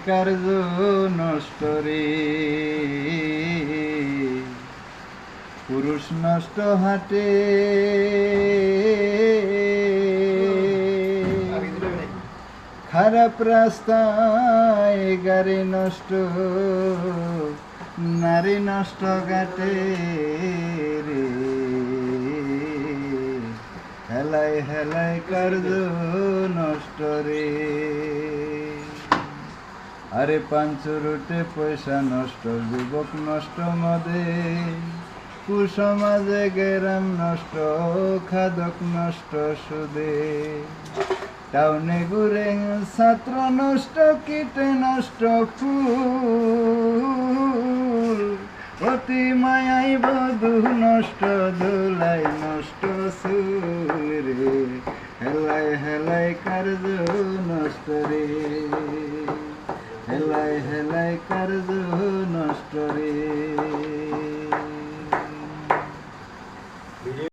কার্য নষ্ট রে, পুরুষ নষ্ট হাটে, খারাপ রাস্তায় গাড়ি নষ্ট, নারী নষ্ট ঘাটে রে, হেলায় হেলায় কার্য নষ্ট রে। আরে পাঞ্চুরুটে পয়সা নষ্ট, যুবক নষ্ট মদে, কুসমাজে গেরাম নষ্ট, খাদক নষ্ট সুদে, টাউনে ঘুরে ছাত্র নষ্ট, কীটে নষ্ট ফুল, অতি মায়াই বধূ নষ্ট, দোলাই নষ্ট সুর রে, হেলায় হেলায় কার্য নষ্ট রে, হেলায় হেলায় কার্য নষ্ট রে।